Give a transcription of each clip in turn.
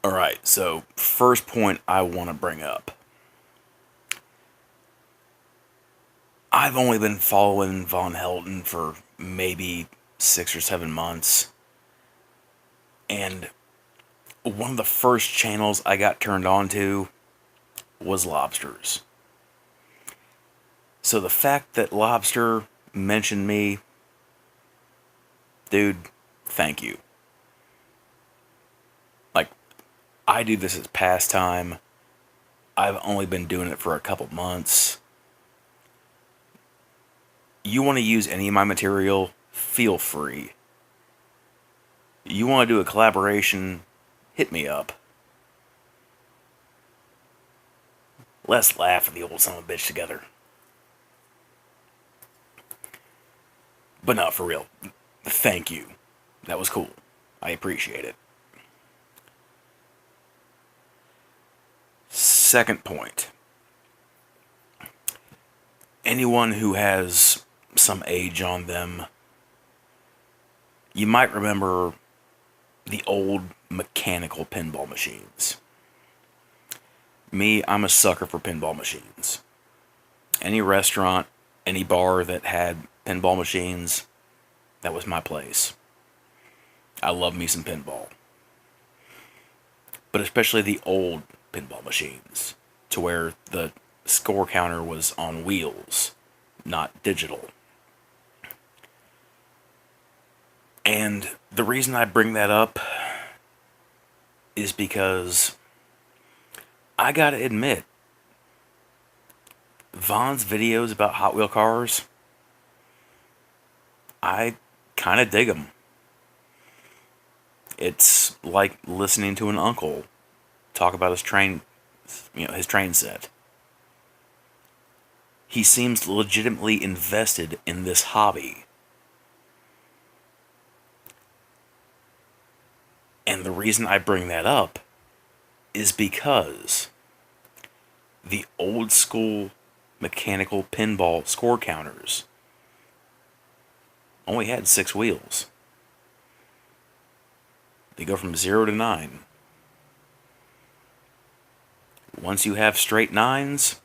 Alright, so first point I want to bring up. I've only been following Von Helton for maybe 6 or 7 months. And one of the first channels I got turned on to was Lobster's. So the fact that Lobster mentioned me, dude, thank you. Like, I do this as pastime. I've only been doing it for a couple months. You want to use any of my material, feel free. You want to do a collaboration, hit me up. Let's laugh at the old son of a bitch together. But no, for real. Thank you. That was cool. I appreciate it. Second point. Anyone who has some age on them, you might remember the old mechanical pinball machines. Me, I'm a sucker for pinball machines. Any restaurant, any bar that had pinball machines, that was my place. I love me some pinball. But especially the old pinball machines, to where the score counter was on wheels, not digital. And the reason I bring that up is because I gotta admit, Von's videos about Hot Wheel cars, I kind of dig them. It's like listening to an uncle talk about his train, his train set. He seems legitimately invested in this hobby. And the reason I bring that up is because the old school mechanical pinball score counters only had 6 wheels. They go from 0 to 9. Once you have straight 9s,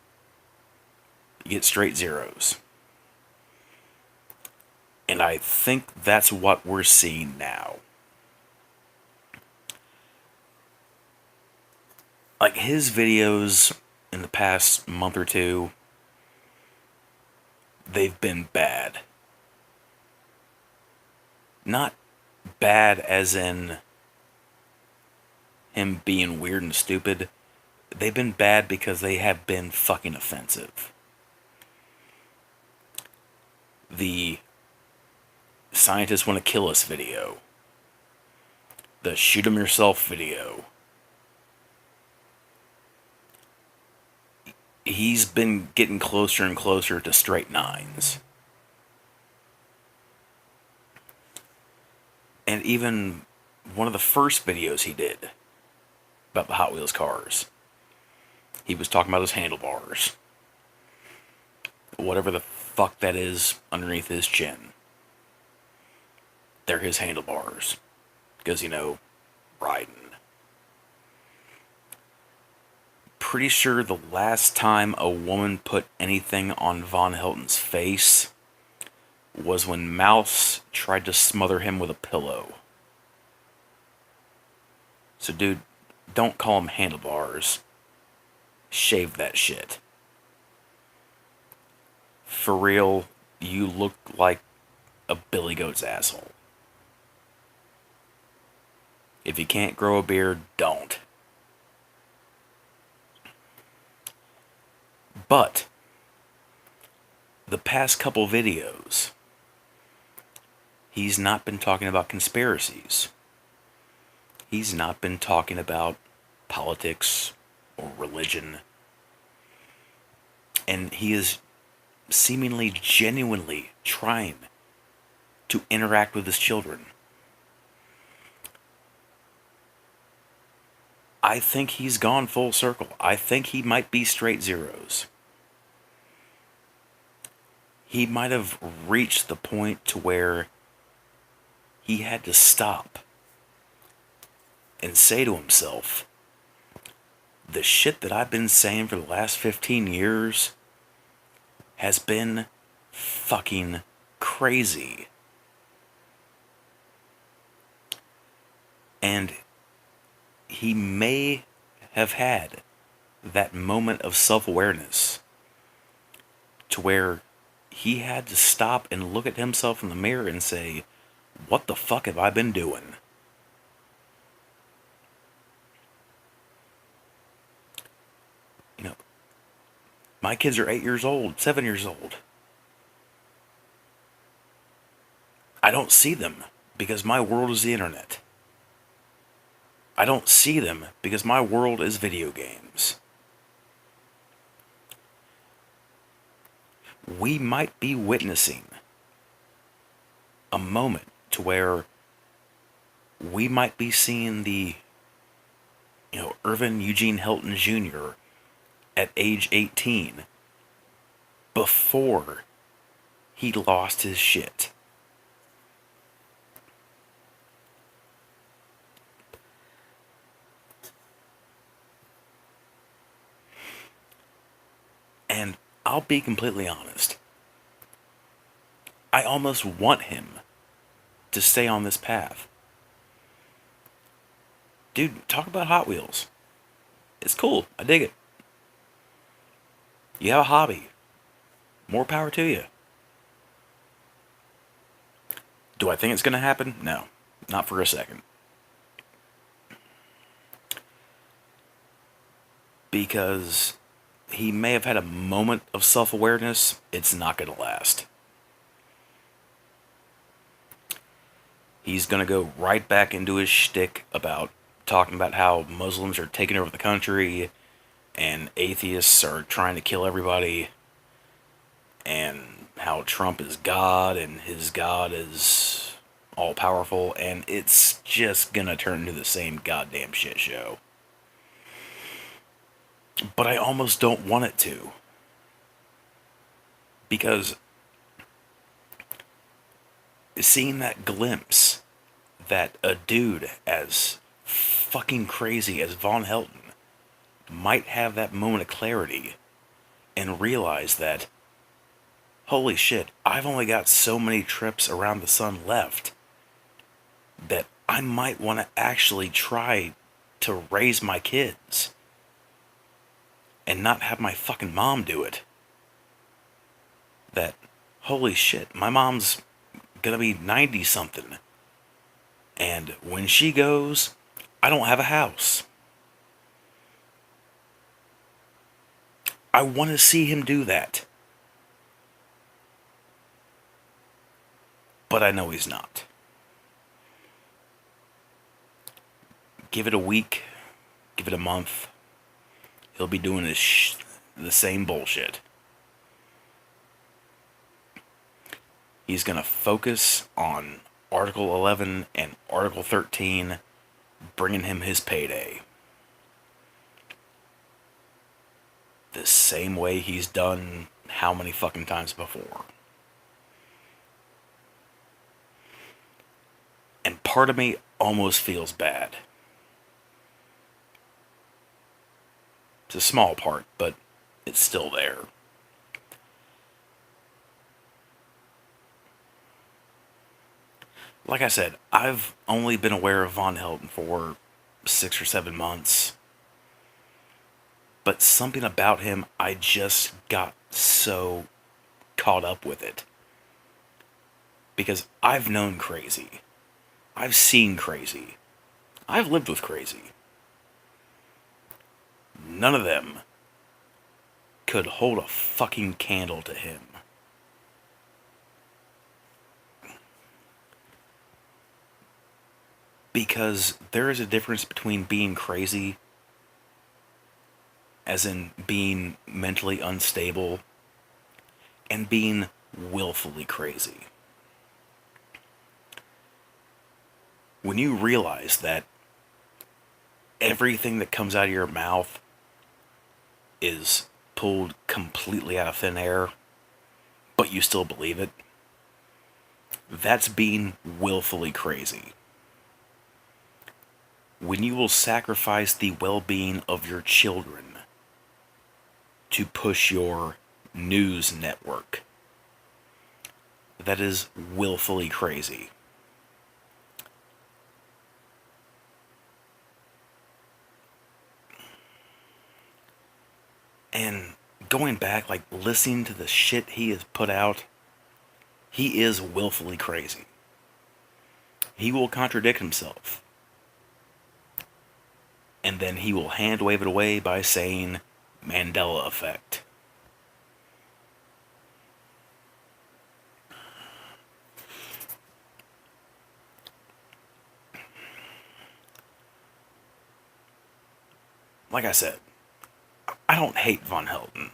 you get straight 0s. And I think that's what we're seeing now. Like, his videos in the past month or two, they've been bad. Not bad as in him being weird and stupid. They've been bad because they have been fucking offensive. The scientists want to kill us video. The shoot 'em yourself video. He's been getting closer and closer to straight 9s. And even one of the first videos he did about the Hot Wheels cars, he was talking about his handlebars. Whatever the fuck that is underneath his chin. They're his handlebars. Because, riding. Pretty sure the last time a woman put anything on Von Helton's face was when Mouse tried to smother him with a pillow. So, dude, don't call them handlebars. Shave that shit. For real, you look like a billy goat's asshole. If you can't grow a beard, don't. But the past couple videos, he's not been talking about conspiracies. He's not been talking about politics or religion. And he is seemingly genuinely trying to interact with his children. I think he's gone full circle. I think he might be straight 0s. He might have reached the point to where he had to stop and say to himself, the shit that I've been saying for the last 15 years has been fucking crazy. And he may have had that moment of self-awareness to where he had to stop and look at himself in the mirror and say, what the fuck have I been doing? You know, my kids are 8 years old, 7 years old. I don't see them because my world is the internet. I don't see them because my world is video games. We might be witnessing a moment to where we might be seeing the, Irvin Eugene Hilton Jr. at age 18 before he lost his shit. And I'll be completely honest. I almost want him to stay on this path. Dude, talk about Hot Wheels. It's cool. I dig it. You have a hobby. More power to you. Do I think it's going to happen? No. Not for a second. Because he may have had a moment of self-awareness. It's not going to last. He's going to go right back into his shtick about talking about how Muslims are taking over the country and atheists are trying to kill everybody and how Trump is God and his God is all-powerful, and it's just going to turn into the same goddamn shit show. But I almost don't want it to. Because seeing that glimpse that a dude as fucking crazy as Von Helton might have that moment of clarity and realize that, holy shit, I've only got so many trips around the sun left that I might want to actually try to raise my kids and not have my fucking mom do it. That, holy shit, my mom's gonna be 90-something. And when she goes, I don't have a house. I want to see him do that. But I know he's not. Give it a week. Give it a month. He'll be doing the same bullshit. He's going to focus on Article 11 and Article 13 bringing him his payday. The same way he's done how many fucking times before. And part of me almost feels bad. It's a small part, but it's still there. Like I said, I've only been aware of Von Helton for 6 or 7 months. But something about him, I just got so caught up with it. Because I've known crazy. I've seen crazy. I've lived with crazy. None of them could hold a fucking candle to him. Because there is a difference between being crazy, as in being mentally unstable, and being willfully crazy. When you realize that everything that comes out of your mouth is pulled completely out of thin air, but you still believe it, that's being willfully crazy. when you will sacrifice the well-being of your children to push your news network, that is willfully crazy. And going back, like, listening to the shit he has put out, he is willfully crazy. He will contradict himself. And then he will hand wave it away by saying Mandela effect. Like I said, I don't hate Von Helden.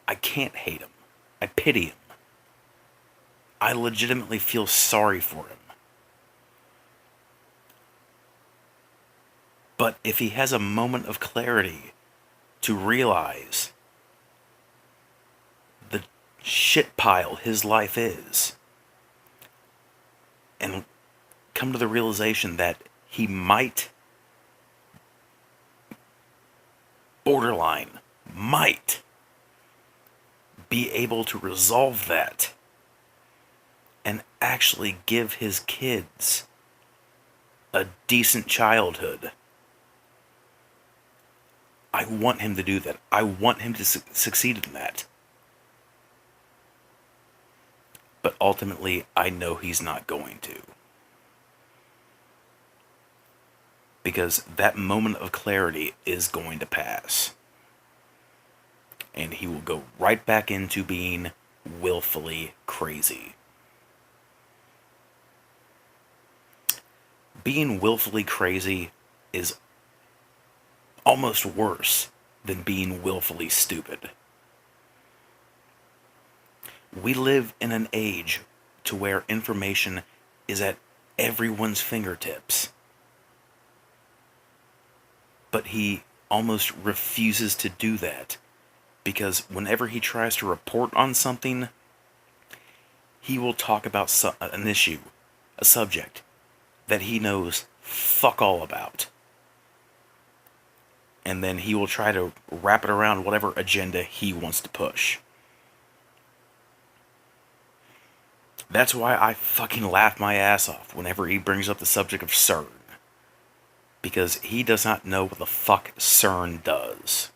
I can't hate him. I pity him. I legitimately feel sorry for him. But if he has a moment of clarity to realize the shit pile his life is, and come to the realization that he might, borderline, might be able to resolve that and actually give his kids a decent childhood, I want him to do that. I want him to succeed in that. But ultimately, I know he's not going to. Because that moment of clarity is going to pass. And he will go right back into being willfully crazy. Being willfully crazy is almost worse than being willfully stupid. We live in an age to where information is at everyone's fingertips. But he almost refuses to do that, because whenever he tries to report on something, he will talk about an issue, a subject, that he knows fuck all about. And then he will try to wrap it around whatever agenda he wants to push. That's why I fucking laugh my ass off whenever he brings up the subject of CERN. Because he does not know what the fuck CERN does.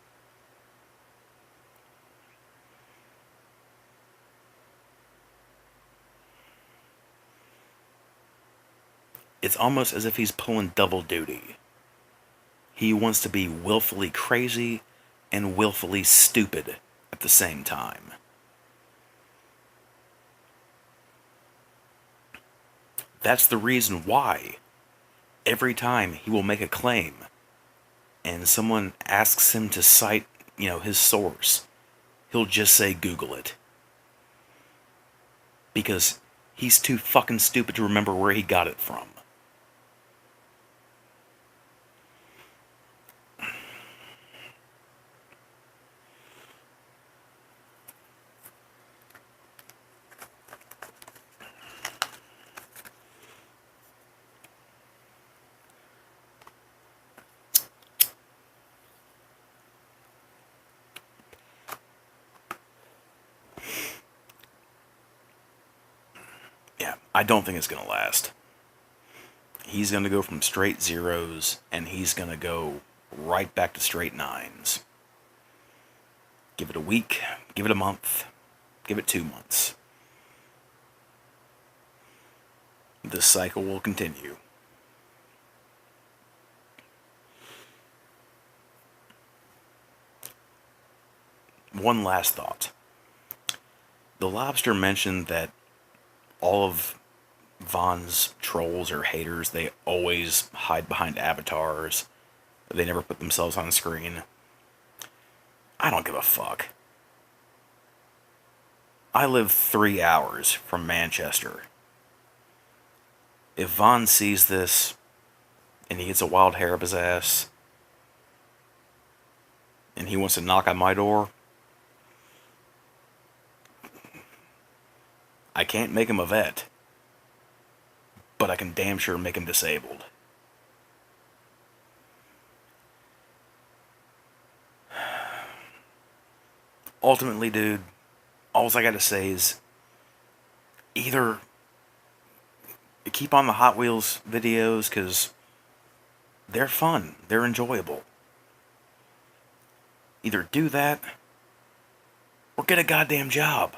It's almost as if he's pulling double duty. He wants to be willfully crazy and willfully stupid at the same time. That's the reason why every time he will make a claim and someone asks him to cite, his source, he'll just say Google it. Because he's too fucking stupid to remember where he got it from. I don't think it's going to last. He's going to go from straight zeros, and he's going to go right back to straight nines. Give it a week, give it a month, give it 2 months. This cycle will continue. One last thought. The Lobster mentioned that all of Von's trolls or haters, they always hide behind avatars. They never put themselves on screen. I don't give a fuck. I live 3 hours from Manchester. If Von sees this and he gets a wild hair up his ass and he wants to knock on my door, I can't make him a vet, but I can damn sure make him disabled. ultimately, dude, all I got to say is either keep on the Hot Wheels videos because they're fun, they're enjoyable. Either do that or get a goddamn job.